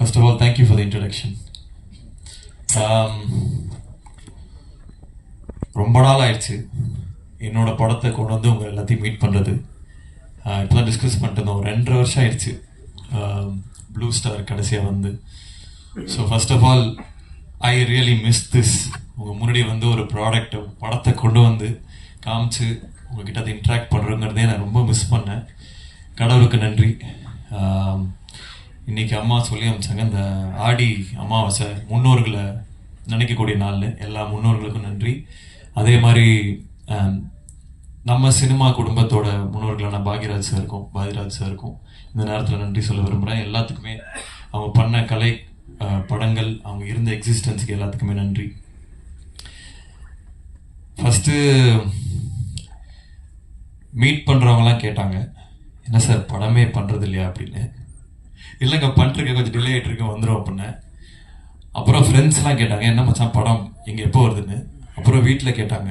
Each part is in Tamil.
First of all, thank you for the introduction. ரொம்ப நாள் ஆயிடுச்சு என்னோட படத்தை கொண்டு வந்து உங்கள் எல்லாத்தையும் மீட் பண்ணுறது. இப்போ தான் டிஸ்கஸ் பண்ணிட்டு இருந்தோம். 2.5 வருஷம் ஆயிடுச்சு ப்ளூ ஸ்டார் கடைசியாக வந்து. So first of all I really miss this. உங்கள் முன்னாடி வந்து ஒரு படத்தை கொண்டு வந்து காமிச்சு உங்ககிட்ட அதை இன்ட்ராக்ட் பண்ணுறோங்கிறதே நான் ரொம்ப மிஸ் பண்ணேன். கடவுளுக்கு நன்றி. இன்றைக்கி அம்மா சொல்லி அமைச்சாங்க, இந்த ஆடி அமாவாசை முன்னோர்களை நினைக்கக்கூடிய நாள். எல்லா முன்னோர்களுக்கும் நன்றி. அதே மாதிரி நம்ம சினிமா குடும்பத்தோட முன்னோர்களான பாக்யராஜ் சாருக்கும் இந்த நேரத்தில் நன்றி சொல்ல விரும்புகிறேன். எல்லாத்துக்குமே அவங்க பண்ண கலை படங்கள், அவங்க இருந்த எக்ஸிஸ்டன்ஸுக்கு எல்லாத்துக்குமே நன்றி. ஃபஸ்ட்டு மீட் பண்ணுறவங்களாம் கேட்டாங்க, என்ன சார் படமே பண்ணுறது இல்லையா அப்படின்னு. இல்லைங்க, பண்ணிருக்கேன், கொஞ்சம் டிலே ஆகிட்டு இருக்கேன், வந்துடும் அப்படின்னேன். அப்புறம் ஃப்ரெண்ட்ஸ்லாம் கேட்டாங்க, என்ன மச்சான் படம் எங்கே எப்போ வருதுன்னு. அப்புறம் வீட்டில் கேட்டாங்க.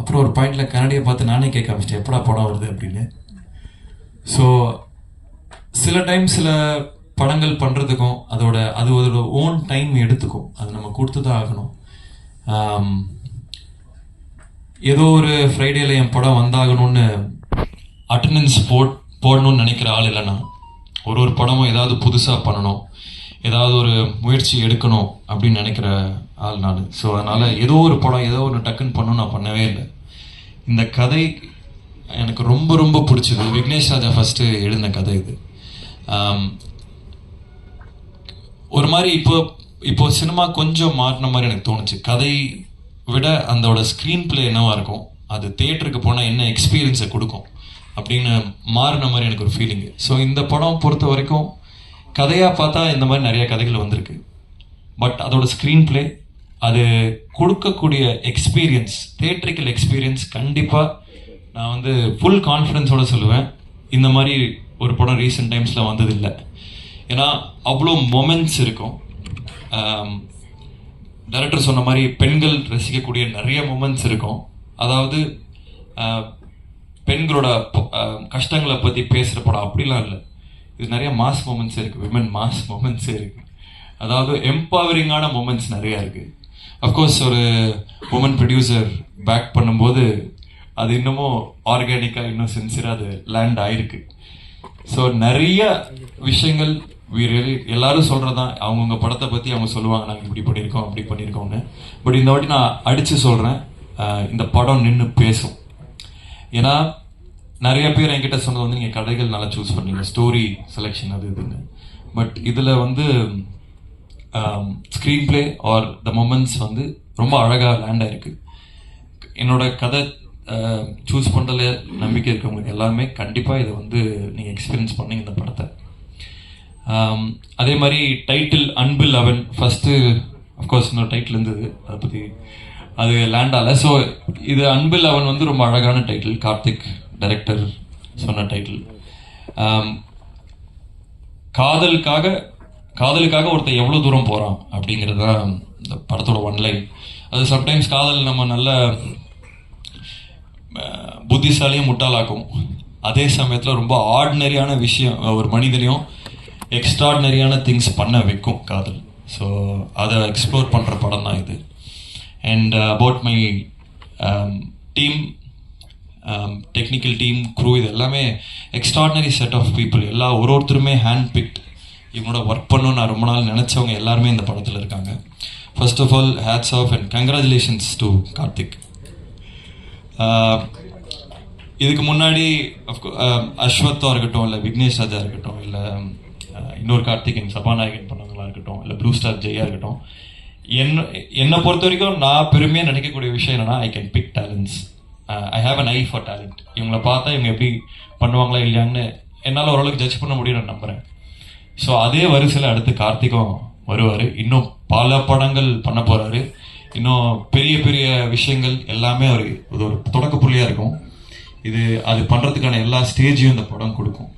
அப்புறம் ஒரு பாயிண்டில் கன்னடியை பார்த்து நானே கேட்க ஆரம்பிச்சிட்டேன், எப்படா படம் வருது அப்படின்னு. ஸோ சில டைம் சில படங்கள் பண்ணுறதுக்கும் அதோட ஓன் டைம் எடுத்துக்கும். அது நம்ம கொடுத்து தான் ஆகணும். ஏதோ ஒரு ஃப்ரைடேல என் படம் வந்தாகணும்னு அட்டண்டன்ஸ் போடணும்னு நினைக்கிற ஆள் இல்லைன்னா, ஒரு படமும் ஏதாவது புதுசாக பண்ணணும், ஏதாவது ஒரு முயற்சி எடுக்கணும் அப்படின்னு நினைக்கிற ஆள் நான். ஸோ அதனால் ஏதோ ஒரு படம் ஏதோ ஒன்று டக்குன்னு பண்ணணும் நான் பண்ணவே இல்லை. இந்த கதை எனக்கு ரொம்ப ரொம்ப பிடிச்சது. விக்னேஷ் ராஜா ஃபஸ்ட்டு எழுதின கதை இது. ஒரு மாதிரி இப்போ சினிமா கொஞ்சம் மாறின மாதிரி எனக்கு தோணுச்சு. கதை விட அதோட ஸ்க்ரீன் பிளே என்னவா இருக்கும், அது தியேட்டருக்கு போனால் என்ன எக்ஸ்பீரியன்ஸை கொடுக்கும் அப்படின்னு மாறின மாதிரி எனக்கு ஒரு ஃபீலிங்கு. ஸோ இந்த படம் பொறுத்த வரைக்கும் கதையாக பார்த்தா இந்த மாதிரி நிறைய கதைகள் வந்திருக்கு. பட் அதோட ஸ்க்ரீன் பிளே, அது கொடுக்கக்கூடிய எக்ஸ்பீரியன்ஸ், தியேட்ரிக்கல் எக்ஸ்பீரியன்ஸ் கண்டிப்பாக நான் வந்து ஃபுல் கான்ஃபிடென்ஸோடு சொல்லுவேன், இந்த மாதிரி ஒரு படம் ரீசெண்ட் டைம்ஸில் வந்ததில்லை. ஏன்னா அவ்வளோ மொமெண்ட்ஸ் இருக்கும். டைரக்டர் சொன்ன மாதிரி பெண்கள் ரசிக்கக்கூடிய நிறைய மொமெண்ட்ஸ் இருக்கும். அதாவது பெண்களோட கஷ்டங்களை பற்றி பேசுகிற படம் அப்படிலாம் இல்லை. இது நிறைய மாஸ் மொமெண்ட்ஸ் இருக்குது, விமன் மாஸ் மொமெண்ட்ஸே இருக்குது. அதாவது எம்பவரிங்கான மொமெண்ட்ஸ் நிறையா இருக்குது. அஃப்கோர்ஸ் ஒரு உமன் ப்ரொடியூசர் பேக் பண்ணும்போது அது இன்னமும் ஆர்கானிக்காக இன்னும் சின்சியராக அது லேண்ட் ஆகிருக்கு. ஸோ நிறைய விஷயங்கள் எல்லாரும் சொல்கிறதான், அவங்கவுங்க படத்தை பற்றி அவங்க சொல்லுவாங்க, நாங்கள் இப்படி பண்ணியிருக்கோம் அப்படி பண்ணியிருக்கோம்னு. பட் இந்த வாட்டி நான் அடித்து சொல்கிறேன், இந்த படம் நின்று பேசும். ஏன்னா நிறைய பேர் என்கிட்ட சொன்னது வந்து நீங்கள் கதைகள் நல்லா சூஸ் பண்ணீங்க, ஸ்டோரி செலெக்ஷன் அது இதுன்னு. பட் இதில் வந்து screen play R the moments வந்து ரொம்ப அழகாக லேண்ட் ஆகிருக்கு. என்னோட கதை சூஸ் பண்ணுறதுல நம்பிக்கை இருக்கவங்களுக்கு எல்லாருமே கண்டிப்பாக இதை வந்து நீங்கள் எக்ஸ்பீரியன்ஸ் பண்ணீங்க இந்த படத்தை. அதே மாதிரி டைட்டில் அன்பில் அவன் ஃபஸ்ட்டு அஃப்கோர்ஸ் இன்னொரு டைட்டில் இருந்தது, அதை பற்றி அது லேண்ட் ஆகலை. ஸோ இது அன்பில் அவன் வந்து ரொம்ப அழகான டைட்டில், கார்த்திக் டைரக்டர் சொன்ன டைட்டில். காதலுக்காக ஒருத்தர் எவ்வளோ தூரம் போகிறான் அப்படிங்கிறது தான் இந்த படத்தோட ஒன்லைன். அது சம்டைம்ஸ் காதல் நம்ம நல்ல புத்திசாலியும் முட்டாளாக்கும், அதே சமயத்தில் ரொம்ப ஆர்டினரியான விஷயம் ஒரு மனிதனையும் எக்ஸ்ட்ராடினரியான திங்ஸ் பண்ண வைக்கும் காதல். ஸோ அதை எக்ஸ்ப்ளோர் பண்ணுற படம் தான் இது. And about my team, technical team, crew, இது எல்லாமே எக்ஸ்ட்ராடினரி செட் ஆஃப் பீப்புள். ஒருத்தருமே ஹேண்ட் பிக்ட். இவங்களோட ஒர்க் பண்ணணும்னு நான் ரொம்ப நாள் நினச்சவங்க எல்லாருமே இந்த படத்தில் இருக்காங்க. First of all hats off and congratulations to Karthik. இதுக்கு முன்னாடி அஸ்வத்தாக இருக்கட்டும், இல்லை விக்னேஷ் ராஜா இருக்கட்டும், இல்லை இன்னொரு கார்த்திகேயன் சபாநாயகன் பண்ணவங்களா இருக்கட்டும், இல்லை ப்ளூ ஸ்டார் ஜெயா இருக்கட்டும், என்னை பொறுத்த வரைக்கும் நான் பெருமையாக நினைக்கக்கூடிய விஷயம் என்னென்னா, I can big talents. I have an I for talent. இவங்களை பார்த்தா இவங்க எப்படி பண்ணுவாங்களா இல்லையான்னு என்னால் ஓரளவுக்கு ஜட்ஜ் பண்ண முடியும் நான் நம்புகிறேன். ஸோ அதே வரிசையில் அடுத்து கார்த்திக்கும் வருவார். இன்னும் பல படங்கள் பண்ண போகிறாரு. இன்னும் பெரிய பெரிய விஷயங்கள் எல்லாமே ஒரு தொடக்க புள்ளியாக இருக்கும். அது பண்ணுறதுக்கான எல்லா ஸ்டேஜையும் இந்த படம் கொடுக்கும்.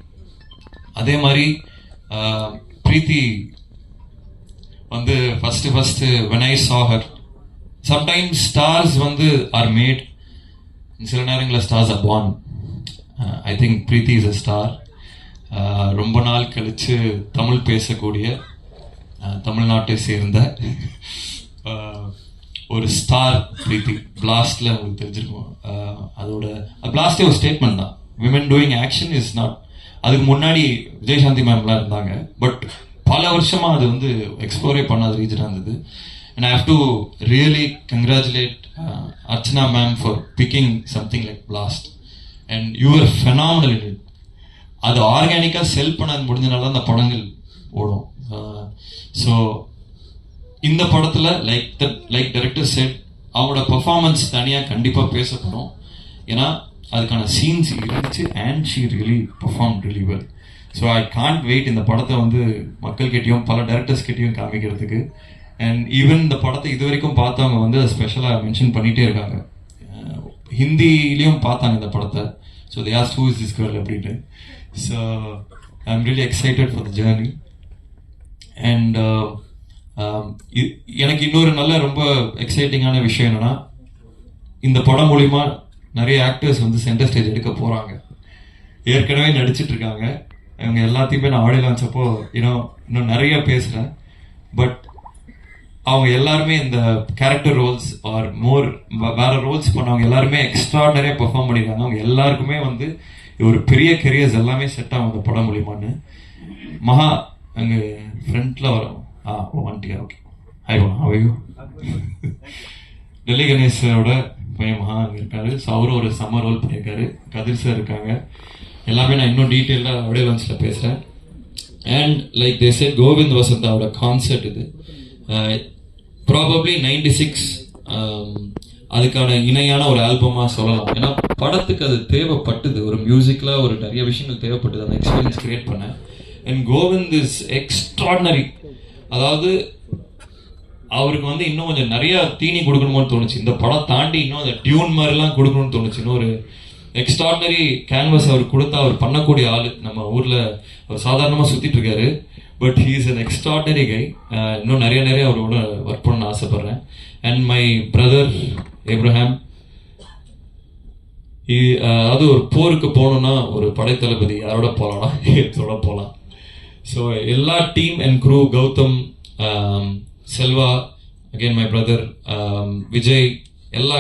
அதே மாதிரி பிரீத்தி வந்து first when I saw her, sometimes stars வந்து are made, சில நேரங்களில் stars are born. I think Preethi is a star. ரொம்ப நாள் கழித்து தமிழ் பேசக்கூடிய தமிழ்நாட்டை சேர்ந்த ஒரு ஸ்டார் பிரீத்தி. பிளாஸ்ட்ல உங்களுக்கு தெரிஞ்சிருக்கும். அதோட பிளாஸ்டே ஒரு ஸ்டேட்மெண்ட் தான். Women doing action is not. அதுக்கு முன்னாடி விஜயசாந்தி மேம்லாம் இருந்தாங்க, பட் பல வருஷமா அது வந்து எக்ஸ்ப்ளோரே பண்ணாத ரீஜனாக இருந்தது. And I have to really congratulate Archana ma'am for picking something like blast and you're phenomenal in it. அது ஆர்கானிக்காக செல் பண்ண முடிஞ்சனால தான் அந்த படங்கள் ஓடும். ஸோ இந்த படத்தில் லைக் டைரக்டர் செட், அவங்களோட பெர்ஃபார்மன்ஸ் தனியாக கண்டிப்பாக பேசப்படும். ஏன்னா அதுக்கான சீன்ஸ் இருந்துச்சு and she really perform really well. So I can't wait இந்த படத்தை வந்து மக்கள்கிட்டையும் பல டேரக்டர்ஸ் கிட்டையும் காமிக்கிறதுக்கு. அண்ட் ஈவன் இந்த படத்தை இது வரைக்கும் பார்த்தவங்க வந்து ஸ்பெஷலாக மென்ஷன் பண்ணிகிட்டே இருக்காங்க. ஹிந்திலையும் பார்த்தாங்க இந்த படத்தை. So they asked who is this girl அப்படின்ட்டு. So I am really excited for the journey. And எனக்கு இன்னொரு நல்ல ரொம்ப எக்ஸைட்டிங்கான விஷயம் என்னன்னா, இந்த படம் மூலிமா நிறைய ஆக்டர்ஸ் வந்து சென்டர் ஸ்டேஜ் எடுக்க போகிறாங்க. ஏற்கனவே நடிச்சிட்டு இருக்காங்க. இவங்க எல்லாத்தையுமே நான் ஆடியோ லான்ச் அப்போ இன்னும் நிறைய பேசுகிறேன். பட் அவங்க எல்லாருமே இந்த கேரக்டர் ரோல்ஸ் ஆர் மோர் வேற ரோல்ஸ் பண்ணவங்க எல்லாருமே எக்ஸ்ட்ராடனரியாக பெர்ஃபார்ம் பண்ணியிருக்காங்க. அவங்க எல்லாருக்குமே வந்து ஒரு பெரிய கெரியர்ஸ் எல்லாமே செட் ஆகும் இந்த படம் மூலிமான்னு. மகா அங்கே ஃப்ரண்ட்ல வரோம். வந்துட்டியா? ஓகே. ஹாய் மகா, அவையோ. டெல்லி கணேஷோட பையன் மகா அங்கே இருக்காரு. ஸோ அவரும் ஒரு சம்மர் ரோல் பண்ணியிருக்காரு. கதிர் சார் இருக்காங்க. எல்லாமே நான் இன்னும் டீட்டெயிலாக ஆடியோ லான்ச்சில் பேசுகிறேன். And like they said, Govind வசந்தாவோட கான்சர்ட் இது. ப்ராபப்ளி 96 அதுக்கான இணையான ஒரு ஆல்பமாக சொல்லலாம். ஏன்னா படத்துக்கு அது தேவைப்பட்டது. ஒரு மியூசிக்கில் ஒரு நிறைய விஷயங்கள் தேவைப்பட்டது அந்த எக்ஸ்பீரியன்ஸ் கிரியேட் பண்ண. And Kovind is extraordinary. அதாவது அவருக்கு வந்து இன்னும் கொஞ்சம் நிறைய தீனி கொடுக்கணுமோன்னு தோணுச்சு. இந்த படம் தாண்டி இன்னும் அந்த டியூன் மாதிரிலாம் கொடுக்கணும்னு தோணுச்சு. இன்னும் ஒரு எக்ஸ்ட்ராடனரி கேன்வஸ் அவர் கொடுத்தா அவர் பண்ணக்கூடிய ஆள். நம்ம ஊரில் அவர் சாதாரணமாக சுற்றிட்டு இருக்காரு. But he is an extraordinary guy. இன்னும் நிறைய அவரோட ஒர்க் பண்ண ஆசைப்பட்றேன். அண்ட் மை பிரதர் ஏப்ரஹாம், அது ஒரு போருக்கு போகணுன்னா ஒரு படைத்தளபதி யாரோட போகலாம்னா இதோட போகலாம். ஸோ எல்லா team and crew, Gautham, Selva, again my brother Vijay, எல்லா